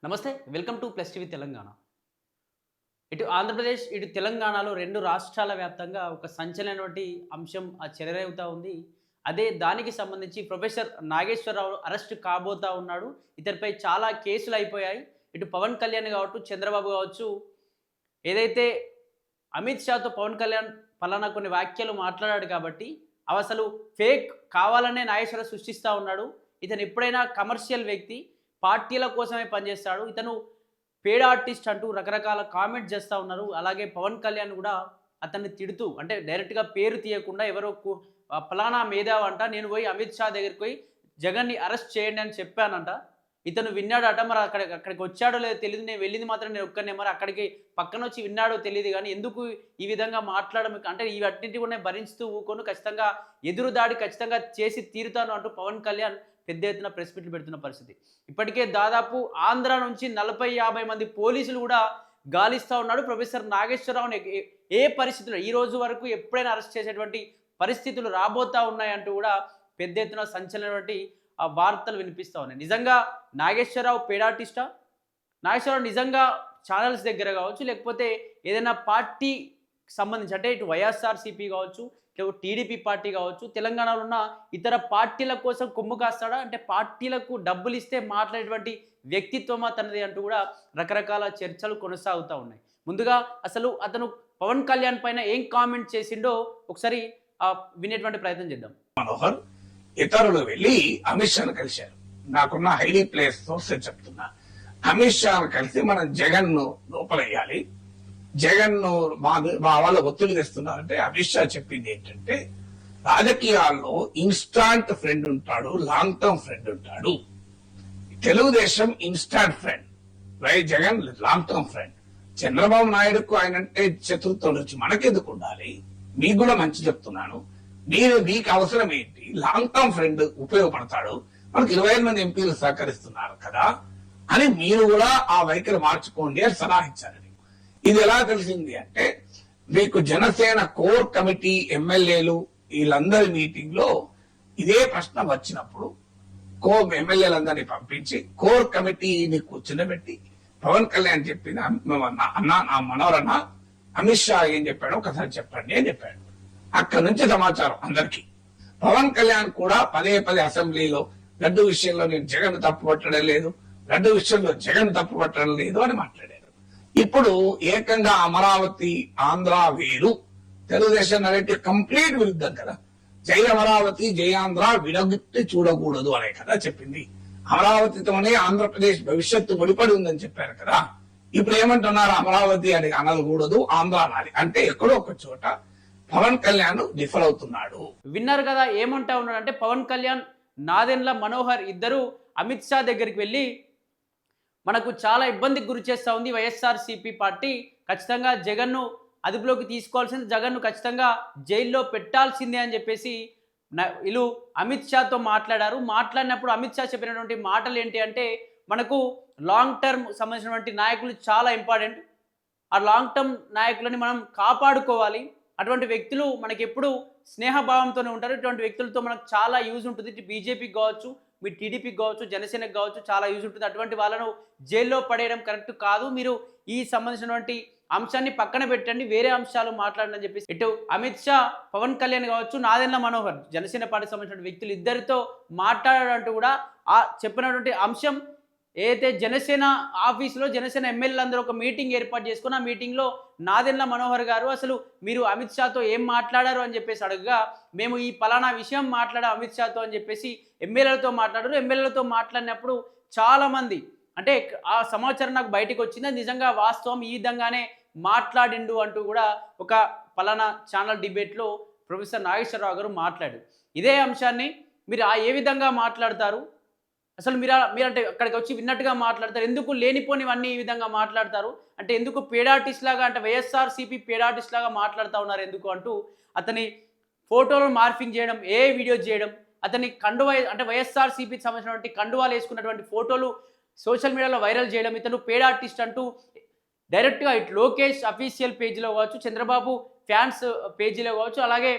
నమస్తే. Welcome to plus TV Telangana. ఇటు ఆంధ్రప్రదేశ్, ఇటు తెలంగాణలో 2 రాష్ట్రాల వ్యాప్తంగా ఒక సంచలనటువంటి అంశం చెలరేగుతా ఉంది. అదే దానికి సంబంధించి ప్రొఫెసర్ నాగేశ్వరరావు అరెస్ట్ కాబోతా ఉన్నాడు. ఇతనిపై చాలా కేసులు అయిపోయాయి. ఇటు పవన్ కళ్యాణ్ కావచ్చు, చంద్రబాబు కావచ్చు, ఏదైతే అమిత్ షాతో పవన్ కళ్యాణ్ పలానా కొన్ని వ్యాఖ్యలు మాట్లాడాడు కాబట్టి అవసలు ఫేక్ కావాలనే నాగేశ్వరరావు సృష్టిస్తా ఉన్నాడు. ఇతను ఎప్పుడైనా కమర్షియల్ వ్యక్తి, పార్టీల కోసమే పనిచేస్తాడు. ఇతను పేడ్ ఆర్టిస్ట్ అంటూ రకరకాల కామెంట్స్ చేస్తూ ఉన్నారు. అలాగే పవన్ కళ్యాణ్ కూడా అతన్ని తిడుతూ, అంటే డైరెక్ట్‌గా పేరు తీయకుండా ఎవరో పలానా మేధావి అంట, నేను పోయి అమిత్ షా దగ్గరికి పోయి జగన్‌ని అరెస్ట్ చేయండి అని చెప్పానంట. ఇతను విన్నాడట. మరి అక్కడికి వచ్చాడో లేదో తెలీదు. నేను వెళ్ళింది మాత్రం నేను ఒక్కడినే. మరి అక్కడికి పక్కనొచ్చి విన్నాడో తెలీదు గానీ ఎందుకు ఈ విధంగా మాట్లాడడం, అంటే ఇవన్నిటిని కూడా నేను భరించుతూ ఊకోను, ఖచ్చితంగా ఎదురు దాడి ఖచ్చితంగా చేసి తీరుతాను అంటూ పవన్ కళ్యాణ్ పెద్ద ఎత్తున ప్రెస్ మీట్లు పెడుతున్న పరిస్థితి. ఇప్పటికే దాదాపు ఆంధ్ర నుంచి 40-50 మంది పోలీసులు కూడా గాలిస్తూ ఉన్నాడు. ప్రొఫెసర్ నాగేశ్వరరావుని ఏ పరిస్థితుల్లో ఈ రోజు వరకు ఎప్పుడైనా అరెస్ట్ చేసేటువంటి పరిస్థితులు రాబోతా ఉన్నాయంటూ కూడా పెద్ద ఎత్తున సంచలనటువంటి వార్తలు వినిపిస్తూ ఉన్నాయి. నిజంగా నాగేశ్వరరావు పేడ్ ఆర్టిస్టా? నాగేశ్వరరావు నిజంగా ఛానల్స్ దగ్గర కావచ్చు, లేకపోతే ఏదైనా పార్టీ సంబంధించి, అంటే ఇటు వైఎస్ఆర్సీపీ కావచ్చు, ఇటు టీడీపీ పార్టీ కావచ్చు, తెలంగాణలో ఉన్న ఇతర పార్టీల కోసం కొమ్ము కాస్తాడా? అంటే పార్టీలకు డబ్బులు ఇస్తే మాట్లాడేటువంటి వ్యక్తిత్వమా తనది అంటూ కూడా రకరకాల చర్చలు కొనసాగుతూ ఉన్నాయి. ముందుగా అసలు అతను పవన్ కళ్యాణ్ పైన ఏం కామెంట్ చేసిండో ఒకసారి వినేటువంటి ప్రయత్నం చేద్దాం. మనోహర్ ఇతరులు వెళ్ళి అమిత్ షాను కలిశారు. నాకున్న హైలీ ప్లేస్ సోర్స్ చెప్తున్నా. అమిత్ షాను కలిసి మనం జగన్ ను లోపలయ్యాలి, జగన్ ను మా వాళ్ళ ఒత్తిడి తెస్తున్నారంటే అమిత్ షా చెప్పింది ఏంటంటే, రాజకీయాల్లో ఇన్స్టాంట్ ఫ్రెండ్ ఉంటాడు, లాంగ్ టర్మ్ ఫ్రెండ్ ఉంటాడు. Telugu Desam instant friend, Jagan long term friend. Chandrababu నాయుడుకు ఆయన అంటే శత్రుత్వం నుంచి మనకెందుకు ఉండాలి? మీకు కూడా మంచి చెప్తున్నాను. మీకు అవసరం ఏంటి? లాంగ్ టర్మ్ ఫ్రెండ్ ఉపయోగపడతాడు. మనకు 25 మంది ఎంపీలు సహకరిస్తున్నారు కదా అని మీరు కూడా ఆ వైఖరి మార్చుకోండి అని సలహా ఇచ్చారు. ఇది ఎలా తెలిసింది అంటే, మీకు జనసేన కోర్ కమిటీ ఎమ్మెల్యేలు వీళ్ళందరి మీటింగ్ లో ఇదే ప్రశ్న వచ్చినప్పుడు ఎమ్మెల్యేలందరినీ పంపించి కోర్ కమిటీని కూర్చుండబెట్టి పవన్ కళ్యాణ్ చెప్పింది, అన్నా నా మనోరన్న అమిత్ షా ఏం చెప్పాడో ఒకసారి చెప్పండి అని చెప్పాడు. అక్కడి నుంచి సమాచారం అందరికీ. పవన్ కళ్యాణ్ కూడా పదే అసెంబ్లీలో లడ్డు విషయంలో నేను జగన్ తప్పు పట్టడం లేదు, లడ్డు విషయంలో జగన్ తప్పు పట్టడం లేదు అని మాట్లాడారు. ఇప్పుడు ఏకంగా అమరావతి ఆంధ్ర వేరు, తెలుగుదేశం నరేటివ్ కంప్లీట్ విరుద్ధం కదా. జై అమరావతి జై ఆంధ్ర విడగొట్టి చూడకూడదు అనే కదా చెప్పింది. అమరావతితోనే ఆంధ్రప్రదేశ్ భవిష్యత్తు ముడిపడి ఉందని చెప్పారు కదా. ఇప్పుడు ఏమంటున్నారు? అమరావతి అని అనకూడదు, ఆంధ్ర అనాలి. అంటే ఎక్కడో ఒక చోట పవన్ కళ్యాణ్ డిఫర్ అవుతున్నాడు. విన్నారు కదా ఏమంటా ఉన్నాడు అంటే, పవన్ కళ్యాణ్, నాదెండ్ల మనోహర్ ఇద్దరు అమిత్ షా దగ్గరికి వెళ్ళి మనకు చాలా ఇబ్బందికి గురి చేస్తూ ఉంది వైఎస్ఆర్సీపీ పార్టీ, ఖచ్చితంగా జగన్ను అదుపులోకి తీసుకోవాల్సింది, జగన్ను ఖచ్చితంగా జైల్లో పెట్టాల్సిందే అని చెప్పేసి వీళ్ళు అమిత్ షాతో మాట్లాడారు. మాట్లాడినప్పుడు అమిత్ షా చెప్పినటువంటి మాటలు ఏంటి అంటే, మనకు లాంగ్ టర్మ్ సంబంధించినటువంటి నాయకులు చాలా ఇంపార్టెంట్, ఆ లాంగ్ టర్మ్ నాయకులని మనం కాపాడుకోవాలి, అటువంటి వ్యక్తులు మనకి ఎప్పుడు స్నేహభావంతోనే ఉంటారు, ఇటువంటి వ్యక్తులతో మనకు చాలా యూజ్ ఉంటుంది. ఇటు బీజేపీకి కావచ్చు, మీ టీడీపీకి కావచ్చు, జనసేనకు కావచ్చు చాలా యూజ్ ఉంటుంది. అటువంటి వాళ్ళను జైల్లో పడేయడం కరెక్ట్ కాదు, మీరు ఈ సంబంధించినటువంటి అంశాన్ని పక్కన పెట్టండి, వేరే అంశాలు మాట్లాడండి అని చెప్పేసి ఇటు అమిత్ షా పవన్ కళ్యాణ్ కావచ్చు, నాదెండ్ల మనోహర్ జనసేన పార్టీకి సంబంధించిన వ్యక్తులు ఇద్దరితో మాట్లాడాలంటూ కూడా ఆ చెప్పినటువంటి అంశం ఏదైతే జనసేన ఆఫీసులో జనసేన ఎమ్మెల్యేలందరూ ఒక మీటింగ్ ఏర్పాటు చేసుకుని, ఆ మీటింగ్లో నాదెండ్ల మనోహర్ గారు అసలు మీరు అమిత్ షాతో ఏం మాట్లాడారు అని చెప్పేసి అడగగా, మేము ఈ పలానా విషయం మాట్లాడాం అమిత్ షాతో అని చెప్పేసి ఎమ్మెల్యేలతో మాట్లాడారు. ఎమ్మెల్యేలతో మాట్లాడినప్పుడు చాలామంది, అంటే ఆ సమాచారం నాకు బయటకు వచ్చింది, నిజంగా వాస్తవం, ఈ విధంగానే మాట్లాడిండు అంటూ కూడా ఒక పలానా ఛానల్ డిబేట్లో ప్రొఫెసర్ నాగేశ్వరరావు గారు మాట్లాడారు. ఇదే అంశాన్ని మీరు ఏ విధంగా మాట్లాడతారు? అసలు మీరంటే అక్కడికి వచ్చి విన్నట్టుగా మాట్లాడతారు, ఎందుకు లేనిపోనివన్నీ ఈ విధంగా మాట్లాడతారు అంటే, ఎందుకు పేడ్ ఆర్టిస్ట్ లాగా, అంటే వైఎస్ఆర్సీపీ పేడ్ ఆర్టిస్ట్ లాగా మాట్లాడుతూ ఉన్నారు ఎందుకు అంటూ అతని ఫోటోలను మార్ఫింగ్ చేయడం, వీడియో చేయడం, అతని కండువా, అంటే వైఎస్ఆర్సీపీకి సంబంధించినటువంటి కండువాలు వేసుకున్నటువంటి ఫోటోలు సోషల్ మీడియాలో వైరల్ చేయడం, ఇతను పేడ్ ఆర్టిస్ట్ అంటూ డైరెక్ట్గా ఇటు లోకేష్ అఫీషియల్ పేజీలో కావచ్చు, చంద్రబాబు ఫ్యాన్స్ పేజీలో కావచ్చు, అలాగే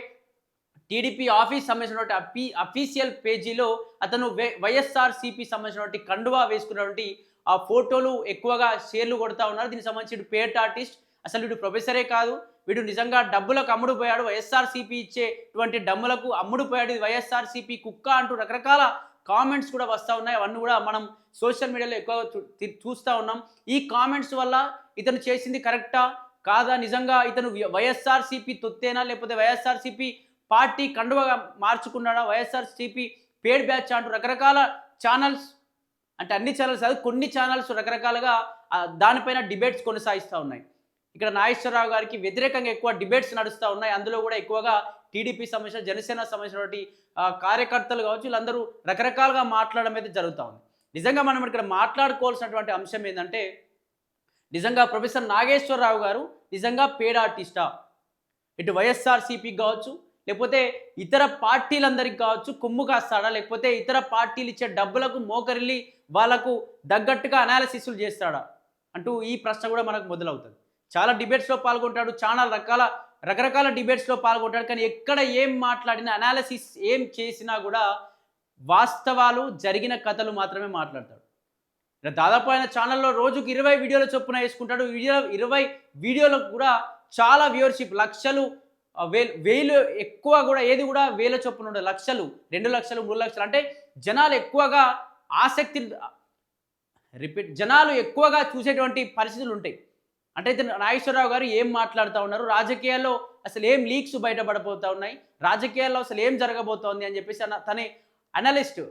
టీడీపీ ఆఫీస్ సంబంధించినటువంటి అఫీషియల్ పేజీలో అతను వైఎస్ఆర్సీపీ సంబంధించినటువంటి కండువా వేసుకున్నటువంటి ఆ ఫోటోలు ఎక్కువగా షేర్లు కొడతా ఉన్నారు. దీనికి సంబంధించి వీడు పేట్ ఆర్టిస్ట్, అసలు వీడు ప్రొఫెసరే కాదు, వీడు నిజంగా డబ్బులకు అమ్ముడుపోయాడు, వైఎస్ఆర్సీపీ ఇచ్చేటువంటి డమ్ములకు అమ్ముడుపోయాడు, ఇది వైఎస్ఆర్సీపీ కుక్క అంటూ రకరకాల కామెంట్స్ కూడా వస్తూ ఉన్నాయి. అవన్నీ కూడా మనం సోషల్ మీడియాలో ఎక్కువగా చూస్తూ ఉన్నాం. ఈ కామెంట్స్ వల్ల ఇతను చేసింది కరెక్టా కాదా, నిజంగా ఇతను వైఎస్ఆర్సీపీ తొత్తేనా, లేకపోతే వైఎస్ఆర్సీపీ పార్టీ కండువగా మార్చుకున్నాడా, వైఎస్ఆర్సీపీ పేడ్ బ్యాచ్ అంటూ రకరకాల ఛానల్స్, అంటే అన్ని ఛానల్స్ కాదు కొన్ని ఛానల్స్ రకరకాలుగా దానిపైన డిబేట్స్ కొనసాగిస్తూ ఉన్నాయి. ఇక్కడ నాగేశ్వరరావు గారికి వ్యతిరేకంగా ఎక్కువ డిబేట్స్ నడుస్తూ ఉన్నాయి. అందులో కూడా ఎక్కువగా టీడీపీ సంబంధించిన, జనసేన సంబంధించినటువంటి కార్యకర్తలు కావచ్చు, వీళ్ళందరూ రకరకాలుగా మాట్లాడడం అయితే జరుగుతూ ఉంది. నిజంగా మనం ఇక్కడ మాట్లాడుకోవాల్సినటువంటి అంశం ఏంటంటే, నిజంగా ప్రొఫెసర్ నాగేశ్వరరావు గారు నిజంగా పేడ్ ఆర్టిస్టా, ఇటు వైఎస్ఆర్సీపీకి కావచ్చు, లేకపోతే ఇతర పార్టీలందరికీ కావచ్చు కొమ్ము కాస్తాడా, లేకపోతే ఇతర పార్టీలు ఇచ్చే డబ్బులకు మోకరిల్లి వాళ్ళకు తగ్గట్టుగా అనాలిసిస్లు చేస్తాడా అంటూ ఈ ప్రశ్న కూడా మనకు మొదలవుతుంది. చాలా డిబేట్స్లో పాల్గొంటాడు, చాలా రకరకాల డిబేట్స్లో పాల్గొంటాడు, కానీ ఎక్కడ ఏం మాట్లాడినా, అనాలిసిస్ ఏం చేసినా కూడా వాస్తవాలు, జరిగిన కథలు మాత్రమే మాట్లాడతాడు. దాదాపు ఆయన ఛానల్లో రోజుకు 20 వీడియోల చొప్పున వేసుకుంటాడు. 20 వీడియోలకు కూడా చాలా వ్యూవర్షిప్, లక్షలు, వేలు ఎక్కువ కూడా, ఏది కూడా వేల చొప్పున ఉండదు, లక్షలు, 2 లక్షలు, 3 లక్షలు, అంటే జనాలు ఎక్కువగా ఆసక్తి, జనాలు ఎక్కువగా చూసేటువంటి పరిస్థితులు ఉంటాయి. అంటే నాగేశ్వరరావు గారు ఏం మాట్లాడుతూ ఉన్నారు, రాజకీయాల్లో అసలు ఏం లీక్స్ బయటపడబోతూ ఉన్నాయి, రాజకీయాల్లో అసలు ఏం జరగబోతోంది అని చెప్పేసి తన అనలిస్ట్,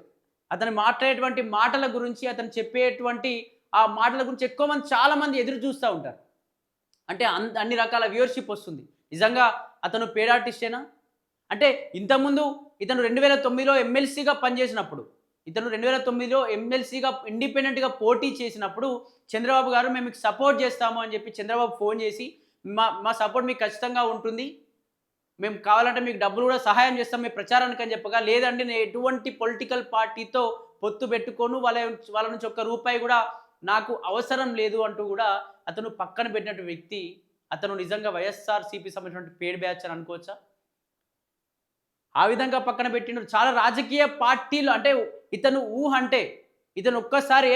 అతను మాట్లాడేటువంటి మాటల గురించి, అతను చెప్పేటువంటి ఆ మాటల గురించి ఎక్కువ మంది, చాలామంది ఎదురు చూస్తూ ఉంటారు. అంటే అన్ని రకాల వ్యూవర్షిప్ వస్తుంది. నిజంగా అతను పేడ్ ఆర్టిస్టేనా? అంటే ఇంతకుముందు ఇతను 2009లో ఎమ్మెల్సీగా పనిచేసినప్పుడు, ఇతను 2009లో ఎమ్మెల్సీగా ఇండిపెండెంట్గా పోటీ చేసినప్పుడు చంద్రబాబు గారు మేము మీకు సపోర్ట్ చేస్తాము అని చెప్పి చంద్రబాబు ఫోన్ చేసి, మా సపోర్ట్ మీకు ఖచ్చితంగా ఉంటుంది, మేము కావాలంటే మీకు డబ్బులు కూడా సహాయం చేస్తాం మీ ప్రచారానికి అని చెప్పగా, లేదండి నేను ఎటువంటి పొలిటికల్ పార్టీతో పొత్తు పెట్టుకోను, వాళ్ళ నుంచి ఒక్క రూపాయి కూడా నాకు అవసరం లేదు అంటూ కూడా అతను పక్కన పెట్టినటువంటి వ్యక్తి. అతను నిజంగా వైఎస్ఆర్సీపీ సంబంధించిన పేడ్ బ్యాచ్ అని అనుకోవచ్చా? ఆ విధంగా పక్కన పెట్టిన చాలా రాజకీయ పార్టీలు, అంటే ఇతను అంటే ఇతను ఒక్కసారి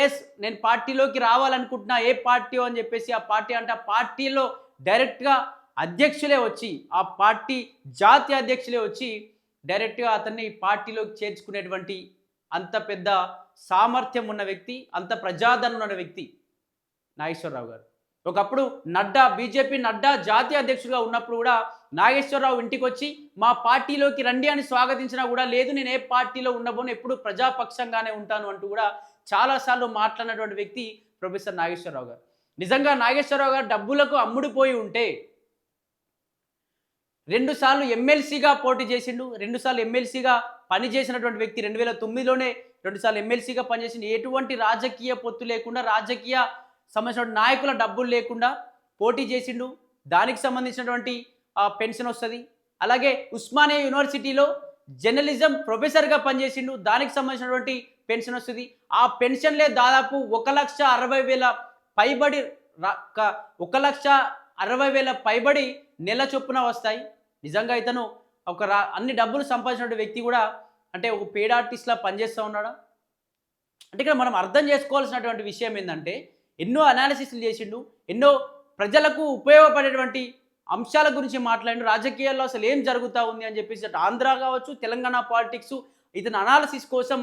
నేను పార్టీలోకి రావాలనుకుంటున్నా, ఏ పార్టీ అని చెప్పేసి ఆ పార్టీ అంటే ఆ పార్టీలో డైరెక్ట్గా అధ్యక్షులే వచ్చి, ఆ పార్టీ జాతీయ అధ్యక్షులే వచ్చి డైరెక్ట్గా అతన్ని పార్టీలోకి చేర్చుకునేటువంటి అంత పెద్ద సామర్థ్యం ఉన్న వ్యక్తి, అంత ప్రజాదరణ ఉన్న వ్యక్తి నాగేశ్వరరావు గారు. ఒకప్పుడు బీజేపీ నడ్డా జాతీయ అధ్యక్షుడిగా ఉన్నప్పుడు కూడా నాగేశ్వరరావు ఇంటికి వచ్చి మా పార్టీలోకి రండి అని స్వాగతించినా కూడా, లేదు నేను ఏ పార్టీలో ఉండబోను, ఎప్పుడు ప్రజాపక్షంగానే ఉంటాను అంటూ కూడా చాలాసార్లు మాట్లాడినటువంటి వ్యక్తి ప్రొఫెసర్ నాగేశ్వరరావు గారు. నిజంగా నాగేశ్వరరావు గారు డబ్బులకు అమ్ముడుపోయి ఉంటే 2 సార్లు ఎమ్మెల్సీగా పోటీ చేసిండు, 2 సార్లు ఎమ్మెల్సీగా పనిచేసినటువంటి వ్యక్తి, 2009లోనే 2 సార్లు ఎమ్మెల్సీగా పనిచేసిండు, ఎటువంటి రాజకీయ పొత్తు లేకుండా, రాజకీయ సంబంధించిన నాయకుల డబ్బులు లేకుండా పోటీ చేసిండు, దానికి సంబంధించినటువంటి పెన్షన్ వస్తుంది. అలాగే ఉస్మానియా యూనివర్సిటీలో జర్నలిజం ప్రొఫెసర్గా పనిచేసిండు, దానికి సంబంధించినటువంటి పెన్షన్ వస్తుంది. ఆ పెన్షన్లే దాదాపు 1,60,000 పైబడి, 1,60,000 పైబడి నెల చొప్పున వస్తాయి. నిజంగా ఇతను అన్ని డబ్బులు సంపాదించిన వ్యక్తి కూడా అంటే ఒక పేడ్ ఆర్టిస్ట్లా పనిచేస్తూ ఉన్నాడా? అంటే ఇక్కడ మనం అర్థం చేసుకోవాల్సినటువంటి విషయం ఏంటంటే, ఎన్నో అనాలిసిస్లు చేసిండు, ఎన్నో ప్రజలకు ఉపయోగపడేటువంటి అంశాల గురించి మాట్లాడిండు, రాజకీయాల్లో అసలు ఏం జరుగుతూ ఉంది అని చెప్పేసి ఆంధ్ర కావచ్చు, తెలంగాణ పాలిటిక్స్, ఇతను అనాలిసిస్ కోసం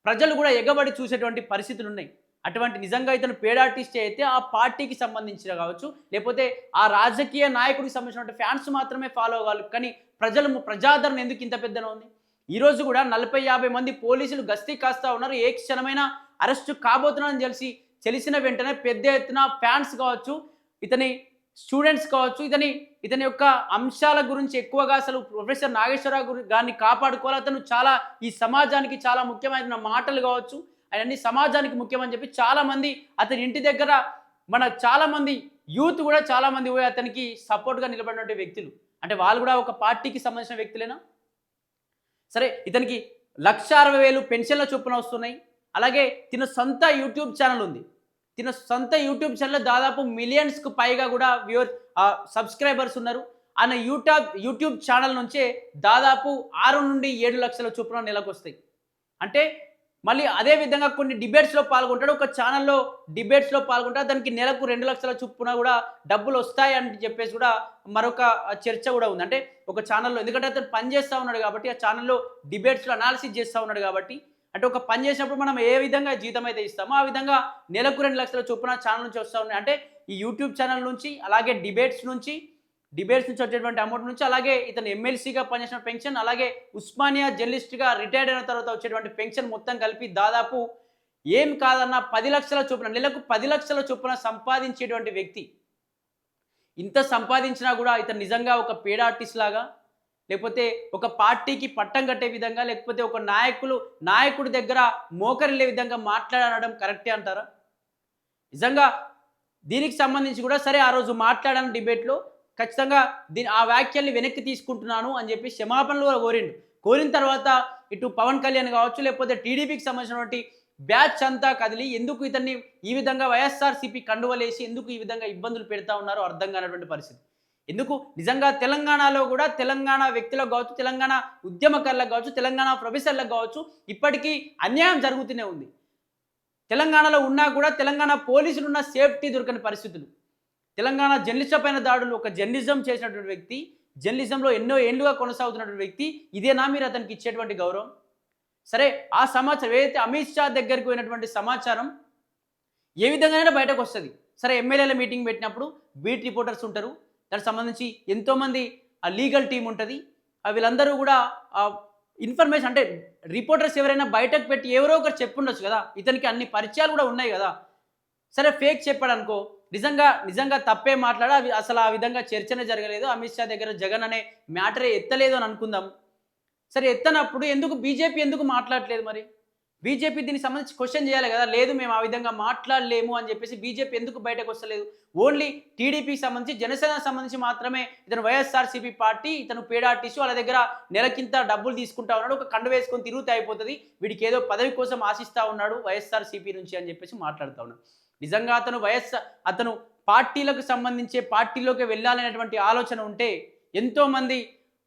ప్రజలు కూడా ఎగబడి చూసేటువంటి పరిస్థితులు ఉన్నాయి. అటువంటి నిజంగా ఇతను పేడ్ ఆర్టిస్ట్ అయితే ఆ పార్టీకి సంబంధించిన కావచ్చు, లేకపోతే ఆ రాజకీయ నాయకుడికి సంబంధించిన ఫ్యాన్స్ మాత్రమే ఫాలో అవ్వాలి. కానీ ప్రజాదరణ ఎందుకు ఇంత పెద్దగా ఉంది? ఈరోజు కూడా 40-50 మంది పోలీసులు గస్తీ కాస్తూ ఉన్నారు. ఏ క్షణమైనా అరెస్టు కాబోతున్నారని తెలిసిన వెంటనే పెద్ద ఎత్తున ఫ్యాన్స్ కావచ్చు, ఇతని స్టూడెంట్స్ కావచ్చు, ఇతని యొక్క అంశాల గురించి ఎక్కువగా అసలు ప్రొఫెసర్ నాగేశ్వరరావు గారిని కాపాడుకోవాలి, అతను చాలా ఈ సమాజానికి చాలా ముఖ్యమైన మాటలు కావచ్చు, అవన్నీ సమాజానికి ముఖ్యమని చెప్పి చాలామంది అతని ఇంటి దగ్గర చాలామంది యూత్ కూడా చాలామంది పోయి అతనికి సపోర్ట్గా నిలబడినటువంటి వ్యక్తులు. అంటే వాళ్ళు కూడా ఒక పార్టీకి సంబంధించిన వ్యక్తులేనా? సరే, ఇతనికి 1,60,000 పెన్షన్ల చొప్పున వస్తున్నాయి. అలాగే తిన సొంత యూట్యూబ్ ఛానల్ ఉంది. తిన సొంత యూట్యూబ్ ఛానల్ దాదాపు మిలియన్స్కు పైగా కూడా సబ్స్క్రైబర్స్ ఉన్నారు. ఆయన యూట్యూబ్ ఛానల్ నుంచే దాదాపు 6 నుండి 7 లక్షల చొప్పున నెలకు వస్తాయి. అంటే మళ్ళీ అదే విధంగా కొన్ని డిబేట్స్లో పాల్గొంటాడు. ఒక ఛానల్లో డిబేట్స్లో పాల్గొంటాడు. దానికి నెలకు 2 లక్షల చొప్పున కూడా డబ్బులు వస్తాయని చెప్పేసి కూడా మరొక చర్చ కూడా ఉంది. అంటే ఒక ఛానల్లో, ఎందుకంటే అతను పని చేస్తూ ఉన్నాడు కాబట్టి, ఆ ఛానల్లో డిబేట్స్లో అనాలిసిస్ చేస్తూ ఉన్నాడు కాబట్టి, అంటే ఒక పని చేసినప్పుడు మనం ఏ విధంగా జీతం అయితే ఇస్తామో ఆ విధంగా నెలకు 2 లక్షల చొప్పున ఛానల్ నుంచి వస్తూ ఉన్నాయి. అంటే ఈ యూట్యూబ్ ఛానల్ నుంచి, అలాగే డిబేట్స్ నుంచి వచ్చేటువంటి అమౌంట్ నుంచి, అలాగే ఇతను ఎమ్మెల్సీగా పనిచేసిన పెన్షన్, అలాగే ఉస్మానియా జర్నలిస్ట్గా రిటైర్డ్ అయిన తర్వాత వచ్చేటువంటి పెన్షన్ మొత్తం కలిపి దాదాపు ఏం కాదన్నా 10 లక్షల చొప్పున, నెలకు 10 లక్షల చొప్పున సంపాదించేటువంటి వ్యక్తి. ఇంత సంపాదించినా కూడా ఇతను నిజంగా ఒక పేడ్ ఆర్టిస్ట్ లాగా, లేకపోతే ఒక పార్టీకి పట్టం కట్టే విధంగా, లేకపోతే ఒక నాయకుడి దగ్గర మోకరిల్లే విధంగా మాట్లాడడం కరెక్టే అంటారా? నిజంగా దీనికి సంబంధించి కూడా సరే ఆ రోజు మాట్లాడాను డిబేట్లో, ఖచ్చితంగా ఆ వ్యాఖ్యల్ని వెనక్కి తీసుకుంటున్నాను అని చెప్పి క్షమాపణలు కూడా కోరిన తర్వాత ఇటు పవన్ కళ్యాణ్ కావచ్చు, లేకపోతే టీడీపీకి సంబంధించినటువంటి బ్యాచ్ అంతా కదిలి ఎందుకు ఇతన్ని ఈ విధంగా వైఎస్ఆర్సీపీ కండువలేసి ఎందుకు ఈ విధంగా ఇబ్బందులు పెడతా ఉన్నారో అర్థం కానటువంటి పరిస్థితి. ఎందుకు నిజంగా తెలంగాణలో కూడా తెలంగాణ వ్యక్తులకు కావచ్చు, తెలంగాణ ఉద్యమకారులకు కావచ్చు, తెలంగాణ ప్రొఫెసర్లకు కావచ్చు ఇప్పటికీ అన్యాయం జరుగుతూనే ఉంది. తెలంగాణలో ఉన్నా కూడా తెలంగాణ పోలీసులు ఉన్న సేఫ్టీ దొరకని పరిస్థితులు, తెలంగాణ జర్నలిస్టుల పైన దాడులు, ఒక జర్నలిజం చేసినటువంటి వ్యక్తి, జర్నలిజంలో ఎన్నో ఏళ్లుగా కొనసాగుతున్నటువంటి వ్యక్తి, ఇదేనా మీరు అతనికి ఇచ్చేటువంటి గౌరవం? సరే ఆ సమాచారం ఏదైతే అమిత్ షా దగ్గరికి పోయినటువంటి సమాచారం ఏ విధంగానైనా బయటకు వస్తుంది. సరే ఎమ్మెల్యేల మీటింగ్ పెట్టినప్పుడు బీట్ రిపోర్టర్స్ ఉంటారు, దానికి సంబంధించి ఎంతోమంది ఆ లీగల్ టీం ఉంటుంది, వీళ్ళందరూ కూడా ఇన్ఫర్మేషన్, అంటే రిపోర్టర్స్ ఎవరైనా బయటకు పెట్టి ఎవరో ఒకరు చెప్పుండొచ్చు కదా, ఇతనికి అన్ని పరిచయాలు కూడా ఉన్నాయి కదా. సరే ఫేక్ చెప్పాడు అనుకో, నిజంగా తప్పే మాట్లాడా, అసలు ఆ విధంగా చర్చనే జరగలేదు, అమిత్ షా దగ్గర జగన్ అనే మ్యాటరే ఎత్తలేదు అని అనుకుందాం. సరే ఎత్తనప్పుడు ఎందుకు బీజేపీ ఎందుకు మాట్లాడలేదు? మరి బీజేపీ దీనికి సంబంధించి క్వశ్చన్ చేయాలి కదా. లేదు మేము ఆ విధంగా మాట్లాడలేము అని చెప్పేసి బీజేపీ ఎందుకు బయటకు వస్తలేదు? ఓన్లీ టీడీపీకి సంబంధించి, జనసేనకు సంబంధించి మాత్రమే ఇతను వైఎస్ఆర్సీపీ పార్టీ, ఇతను పేడ్ ఆర్టిస్టు, వాళ్ళ దగ్గర నెలకింత డబ్బులు తీసుకుంటా ఉన్నాడు, ఒక కండు వేసుకొని తిరుగుతూ అయిపోతుంది, వీడికి ఏదో పదవి కోసం ఆశిస్తూ ఉన్నాడు వైఎస్ఆర్సీపీ నుంచి అని చెప్పేసి మాట్లాడుతూ ఉన్నాడు. నిజంగా అతను పార్టీలకు సంబంధించే పార్టీలోకి వెళ్ళాలనేటువంటి ఆలోచన ఉంటే ఎంతోమంది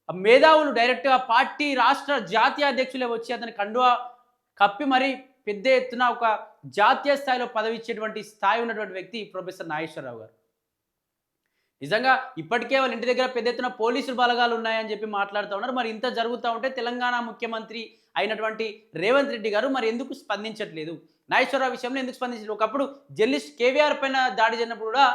మేధావులు డైరెక్ట్గా పార్టీ రాష్ట్ర జాతీయ అధ్యక్షులే వచ్చి అతని కండువా కప్పి మరీ పెద్ద ఎత్తున ఒక జాతీయ స్థాయిలో పదవి ఇచ్చేటువంటి స్థాయి ఉన్నటువంటి వ్యక్తి ప్రొఫెసర్ నాగేశ్వరరావు గారు. నిజంగా ఇప్పటికే వాళ్ళ ఇంటి దగ్గర పెద్ద ఎత్తున పోలీసులు బలగాలు ఉన్నాయని చెప్పి మాట్లాడుతూ ఉన్నారు. మరి ఇంత జరుగుతూ ఉంటే తెలంగాణ ముఖ్యమంత్రి అయినటువంటి రేవంత్ రెడ్డి గారు మరి ఎందుకు స్పందించట్లేదు? నాగేశ్వరరావు విషయంలో ఎందుకు స్పందించలేదు? ఒకప్పుడు జర్నలిస్ట్ కేవీఆర్ పైన దాడి జరిగినప్పుడు కూడా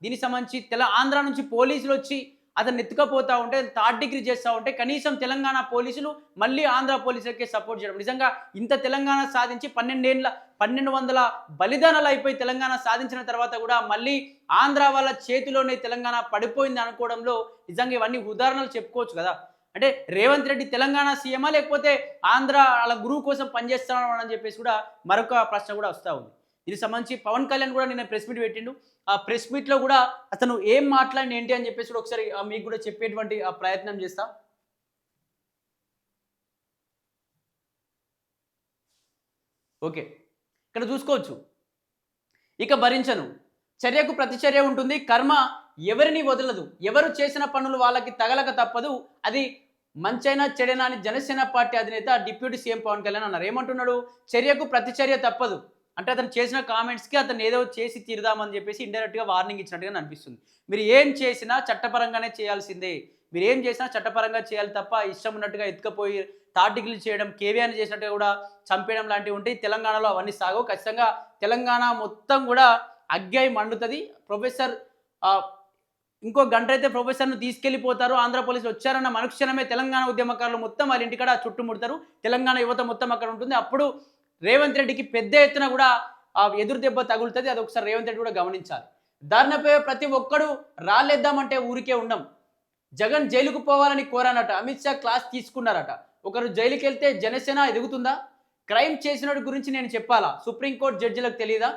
దీనికి సంబంధించి ఆంధ్ర నుంచి పోలీసులు వచ్చి అతను ఎత్తుకపోతూ ఉంటే, థర్డ్ డిగ్రీ చేస్తూ ఉంటే కనీసం తెలంగాణ పోలీసులు మళ్ళీ ఆంధ్ర పోలీసులకే సపోర్ట్ చేయడం. నిజంగా ఇంత తెలంగాణ సాధించి 1200 బలిదానాలు అయిపోయి తెలంగాణ సాధించిన తర్వాత కూడా మళ్ళీ ఆంధ్ర వాళ్ళ చేతిలోనే తెలంగాణ పడిపోయింది అనుకోవడంలో నిజంగా ఇవన్నీ ఉదాహరణలు చెప్పుకోవచ్చు కదా. అంటే రేవంత్ రెడ్డి తెలంగాణ సీఎమా, లేకపోతే ఆంధ్ర వాళ్ళ గురువు కోసం పనిచేస్తున్నాడు అని చెప్పేసి కూడా మరొక ప్రశ్న కూడా వస్తూ ఉంది. దీనికి సంబంధించి పవన్ కళ్యాణ్ కూడా నిన్న ప్రెస్ మీట్ పెట్టిండు. ఆ ప్రెస్ మీట్లో కూడా అతను ఏం మాట్లాడి ఏంటి అని చెప్పేసి కూడా ఒకసారి మీకు కూడా చెప్పేటువంటి ప్రయత్నం చేస్తా. ఓకే, ఇక్కడ చూసుకోవచ్చు. ఇక భరించను, చర్యకు ప్రతిచర్య ఉంటుంది, కర్మ ఎవరిని వదలదు, ఎవరు చేసిన పనులు వాళ్ళకి తగలక తప్పదు, అది మంచైనా చెడైనా అని జనసేన పార్టీ అధినేత డిప్యూటీ సీఎం పవన్ కళ్యాణ్ అన్నారు. ఏమంటున్నాడు? చర్యకు ప్రతిచర్య తప్పదు అంటే అతను చేసిన కామెంట్స్కి అతను ఏదో చేసి తీరుదామని చెప్పేసి ఇండైరెక్ట్గా వార్నింగ్ ఇచ్చినట్టుగా అనిపిస్తుంది. మీరు ఏం చేసినా చట్టపరంగానే చేయాల్సిందే, మీరు ఏం చేసినా చట్టపరంగా చేయాలి తప్ప ఇష్టం ఉన్నట్టుగా ఎత్తుకపోయి థర్డ్ డిగ్రీ చేయడం, కేవీఆర్ చేసినట్టుగా కూడా చంపేయడం లాంటివి ఉంటాయి. తెలంగాణలో అవన్నీ సాగవు. ఖచ్చితంగా తెలంగాణ మొత్తం కూడా అగ్గాయి మండుతుంది. ప్రొఫెసర్ ఇంకో గంట అయితే ప్రొఫెసర్ను తీసుకెళ్లిపోతారు. ఆంధ్ర పోలీసులు వచ్చారన్న మనుక్షణమే తెలంగాణ ఉద్యమకారులు మొత్తం వాళ్ళ ఇంటికాడ చుట్టుముడతారు. తెలంగాణ యువత మొత్తం అక్కడ ఉంటుంది. అప్పుడు రేవంత్ రెడ్డికి పెద్ద ఎత్తున కూడా ఎదురు దెబ్బ తగులుతుంది. అది ఒకసారి రేవంత్ రెడ్డి కూడా గమనించాలి. దారినపోయే ప్రతి ఒక్కడు రాళ్ళేద్దామంటే ఊరికే ఉండం. జగన్ జైలుకు పోవాలని కోరానట, అమిత్ షా క్లాస్ తీసుకున్నారట. ఒకరు జైలుకి వెళ్తే జనసేన ఎదుగుతుందా? క్రైమ్ చేసిన గురించి నేను చెప్పాలా? సుప్రీంకోర్టు జడ్జిలకు తెలియదా?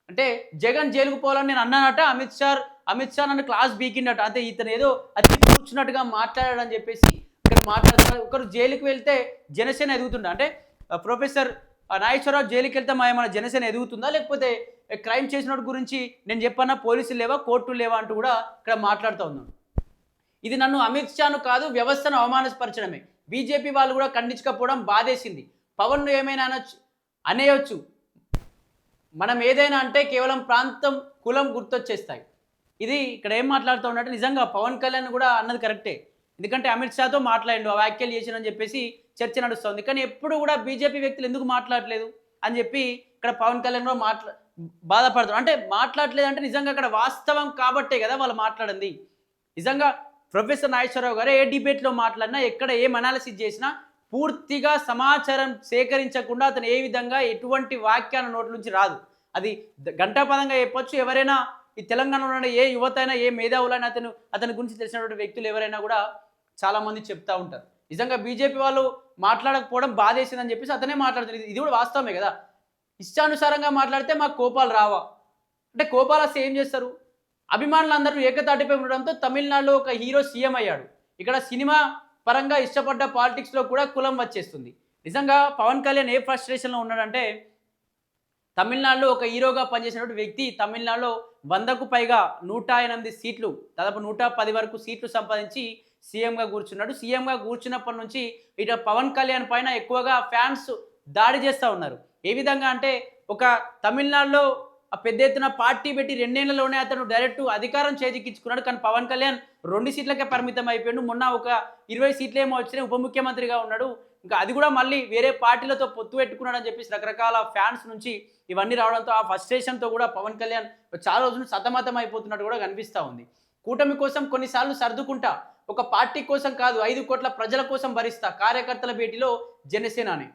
అంటే జగన్ జైలుకు పోవాలని నేను అన్నానట, అమిత్ షా నన్ను క్లాస్ బీకిండట. అంటే ఇతను ఏదో అతి కూర్చున్నట్టుగా మాట్లాడాడని చెప్పేసి ఇక్కడ మాట్లాడుతున్నారు. ఒకరు జైలుకు వెళ్తే జనసేన ఎదుగుతుందా? అంటే ప్రొఫెసర్ నాగేశ్వరరావు జైలుకి వెళ్తే మన జనసేన ఎదుగుతుందా? లేకపోతే క్రైమ్ చేసిన గురించి నేను చెప్పన్నా పోలీసులు లేవా, కోర్టులు లేవా అంటూ కూడా ఇక్కడ మాట్లాడుతూ ఉన్నాను. ఇది నన్ను అమిత్ షాను కాదు, వ్యవస్థను అవమానపరచడమే. బీజేపీ వాళ్ళు కూడా ఖండించకపోవడం బాధేసింది. పవన్ ఏమైనా అనొచ్చు, అనేయొచ్చు. మనం ఏదైనా అంటే కేవలం ప్రాంతం, కులం గుర్తొచ్చేస్తాయి. ఇది ఇక్కడ ఏం మాట్లాడుతూ ఉన్నట్టు నిజంగా పవన్ కళ్యాణ్ కూడా అన్నది కరెక్టే. ఎందుకంటే అమిత్ షాతో మాట్లాడిండు, ఆ వ్యాఖ్యలు చేసినని చెప్పేసి చర్చ నడుస్తుంది. కానీ ఎప్పుడు కూడా బీజేపీ వ్యక్తులు ఎందుకు మాట్లాడలేదు అని చెప్పి ఇక్కడ పవన్ కళ్యాణ్ కూడా బాధపడుతున్నారు. అంటే మాట్లాడలేదు అంటే నిజంగా అక్కడ వాస్తవం కాబట్టే కదా వాళ్ళు మాట్లాడింది. నిజంగా ప్రొఫెసర్ నాగేశ్వరరావు గారు ఏ డిబేట్లో మాట్లాడినా, ఎక్కడ ఏం అనాలిసిస్ చేసినా పూర్తిగా సమాచారం సేకరించకుండా అతను ఏ విధంగా ఎటువంటి వ్యాఖ్యాన నోట్ల నుంచి రాదు. అది గంటాపదంగా చెప్పొచ్చు. ఎవరైనా ఈ తెలంగాణలో ఉన్న ఏ యువత అయినా, ఏ మేధావులైనా అతని గురించి తెలిసినటువంటి వ్యక్తులు ఎవరైనా కూడా చాలామంది చెప్తా ఉంటారు. నిజంగా బీజేపీ వాళ్ళు మాట్లాడకపోవడం బాధేసిందని చెప్పేసి అతనే మాట్లాడుతుంది. ఇది కూడా వాస్తవమే కదా. ఇష్టానుసారంగా మాట్లాడితే మాకు కోపాలు రావా అంటే కోపాలు వస్తే ఏం చేస్తారు? అభిమానులందరూ ఏకతాటిపై ఉండడంతో తమిళనాడులో ఒక హీరో సీఎం అయ్యాడు. ఇక్కడ సినిమా పరంగా ఇష్టపడ్డ పాలిటిక్స్లో కూడా కులం వచ్చేస్తుంది. నిజంగా పవన్ కళ్యాణ్ ఏ ఫ్రస్ట్రేషన్లో ఉన్నాడంటే, తమిళనాడులో ఒక హీరోగా పనిచేసినటువంటి వ్యక్తి తమిళనాడులో 100కు పైగా 108 సీట్లు, దాదాపు 110 వరకు సీట్లు సంపాదించి సీఎంగా కూర్చున్నాడు. సీఎంగా కూర్చున్నప్పటి నుంచి ఇటు పవన్ కళ్యాణ్ పైన ఎక్కువగా ఫ్యాన్స్ దాడి చేస్తూ ఉన్నారు. ఏ విధంగా అంటే, ఒక తమిళనాడులో పెద్ద ఎత్తున పార్టీ పెట్టి 2 ఏళ్లలోనే అతను డైరెక్ట్ అధికారం చేజిక్కించుకున్నాడు. కానీ పవన్ కళ్యాణ్ 2 సీట్లకే పరిమితం అయిపోయాడు. మొన్న ఒక 20 సీట్లేమో వచ్చినాయి, ఉప ముఖ్యమంత్రిగా ఉన్నాడు. ఇంకా అది కూడా మళ్ళీ వేరే పార్టీలతో పొత్తు పెట్టుకున్నాడు అని చెప్పేసి రకరకాల ఫ్యాన్స్ నుంచి ఇవన్నీ రావడంతో ఆ ఫ్రస్ట్రేషన్తో కూడా పవన్ కళ్యాణ్ చాలా రోజులు సతమతం అయిపోతున్నట్టు కూడా కనిపిస్తూ ఉంది. కూటమి కోసం కొన్నిసార్లు సర్దుకుంటా, ఒక పార్టీ కోసం కాదు 5 కోట్ల ప్రజల కోసం భరిస్తా, కార్యకర్తల భేటీలో జనసేనాని.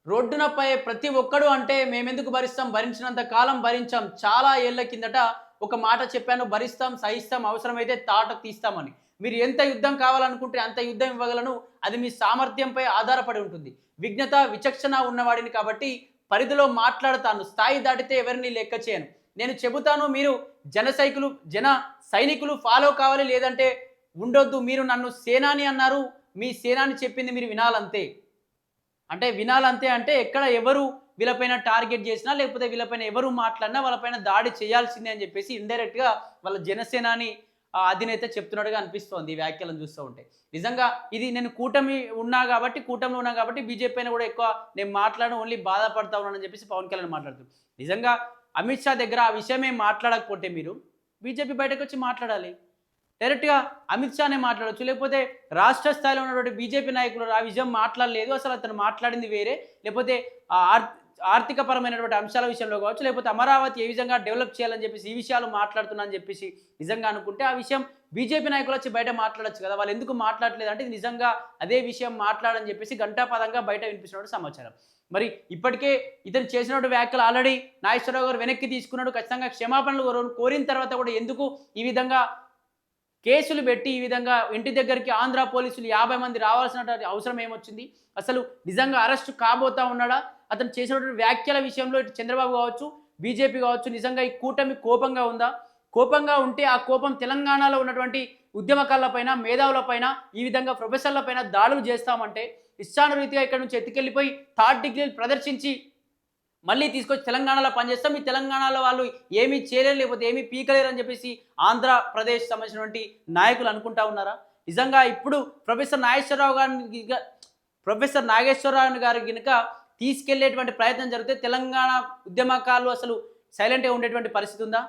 రోడ్డున పై ప్రతి ఒక్కడు అంటే మేమెందుకు భరిస్తాం, భరించినంత కాలం భరించాం. చాలా ఏళ్ల కిందట ఒక మాట చెప్పాను, భరిస్తాం, సహిస్తాం, అవసరమైతే తాట తీస్తామని. మీరు ఎంత యుద్ధం కావాలనుకుంటే అంత యుద్ధం ఇవ్వగలను. అది మీ సామర్థ్యంపై ఆధారపడి ఉంటుంది. విజ్ఞత విచక్షణ ఉన్నవాడిని కాబట్టి పరిధిలో మాట్లాడతాను. స్థాయి దాటితే ఎవరిని లెక్క చేయను. నేను చెబుతాను, మీరు జన సైనికులు ఫాలో కావాలి, లేదంటే ఉండొద్దు. మీరు నన్ను సేనాని అన్నారు, మీ సేనాని చెప్పింది మీరు వినాలంతే. అంటే వినాలంతే అంటే ఎక్కడ ఎవరు వీళ్ళపైన టార్గెట్ చేసినా, లేకపోతే వీళ్ళపైన ఎవరు మాట్లాడినా వాళ్ళపైన దాడి చేయాల్సిందే అని చెప్పేసి ఇండైరెక్ట్గా వాళ్ళ జనసేనాని అధినేత చెప్తున్నట్టుగా అనిపిస్తోంది ఈ వ్యాఖ్యలను చూస్తూ ఉంటే. నిజంగా ఇది నేను కూటమిలో ఉన్నా కాబట్టి బీజేపీ పైన కూడా ఎక్కువ నేను మాట్లాడను, ఓన్లీ బాధపడతా ఉన్నానని చెప్పేసి పవన్ కళ్యాణ్ మాట్లాడుతుంది. నిజంగా అమిత్ షా దగ్గర ఆ విషయమే మాట్లాడకపోతే మీరు బీజేపీ బయటకు వచ్చి మాట్లాడాలి. డైరెక్ట్గా అమిత్ షానే మాట్లాడవచ్చు, లేకపోతే రాష్ట్ర స్థాయిలో ఉన్నటువంటి బీజేపీ నాయకులు ఆ విషయం మాట్లాడలేదు, అసలు అతను మాట్లాడింది వేరే, లేకపోతే ఆర్థిక పరమైనటువంటి అంశాల విషయంలో కావచ్చు, లేకపోతే అమరావతి ఏ విధంగా డెవలప్ చేయాలని చెప్పేసి ఈ విషయాలు మాట్లాడుతున్నా అని చెప్పేసి నిజంగా అనుకుంటే ఆ విషయం బీజేపీ నాయకులు వచ్చి బయట మాట్లాడచ్చు కదా. వాళ్ళు ఎందుకు మాట్లాడలేదు అంటే, ఇది నిజంగా అదే విషయం మాట్లాడని చెప్పేసి గంటాపదంగా బయట వినిపిస్తున్నట్టు సమాచారం. మరి ఇప్పటికే ఇతను చేసినటువంటి వ్యాఖ్యలు ఆల్రెడీ నాగేశ్వరరావు గారు వెనక్కి తీసుకున్నాడు. ఖచ్చితంగా క్షమాపణలు కోరిన తర్వాత కూడా ఎందుకు ఈ విధంగా కేసులు పెట్టి ఈ విధంగా ఇంటి దగ్గరికి ఆంధ్ర పోలీసులు 50 మంది రావాల్సిన అవసరం ఏమొచ్చింది? అసలు నిజంగా అరెస్టు కాబోతా ఉన్నాడా? అతను చేసినటువంటి వ్యాఖ్యల విషయంలో ఇటు చంద్రబాబు కావచ్చు, బీజేపీ కావచ్చు, నిజంగా ఈ కూటమి కోపంగా ఉందా? కోపంగా ఉంటే ఆ కోపం తెలంగాణలో ఉన్నటువంటి ఉద్యమకారులపైన, మేధావులపైన, ఈ విధంగా ప్రొఫెసర్లపైన దాడులు చేస్తామంటే ఇష్టానురీతిగా ఇక్కడ నుంచి ఎత్తుకెళ్ళిపోయి 3rd డిగ్రీలు ప్రదర్శించి మళ్ళీ తీసుకొచ్చి తెలంగాణలో పనిచేస్తాం, ఈ తెలంగాణలో వాళ్ళు ఏమీ చేయలేరు, లేకపోతే ఏమీ పీకలేరు అని చెప్పేసి ఆంధ్రప్రదేశ్ సంబంధించినటువంటి నాయకులు అనుకుంటా ఉన్నారా? నిజంగా ఇప్పుడు ప్రొఫెసర్ నాగేశ్వరరావు గారు కనుక తీసుకెళ్లేటువంటి ప్రయత్నం జరిగితే తెలంగాణ ఉద్యమకారులు అసలు సైలెంట్గా ఉండేటువంటి పరిస్థితి ఉందా?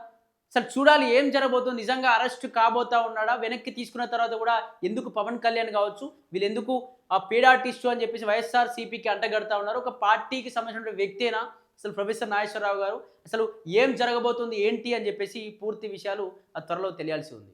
అసలు చూడాలి ఏం జరగబోతుంది. నిజంగా అరెస్ట్ కాబోతా ఉన్నాడా? వెనక్కి తీసుకున్న తర్వాత కూడా ఎందుకు పవన్ కళ్యాణ్ కావచ్చు, వీళ్ళు ఎందుకు ఆ పీడాటిస్టు అని చెప్పేసి వైఎస్ఆర్సీపీకి అంటగడతా ఉన్నారు? ఒక పార్టీకి సంబంధించిన వ్యక్తేనా అసలు ప్రొఫెసర్ నాగేశ్వరరావు గారు? అసలు ఏం జరగబోతుంది ఏంటి అని చెప్పేసి పూర్తి విషయాలు త్వరలో తెలియాల్సి ఉంది.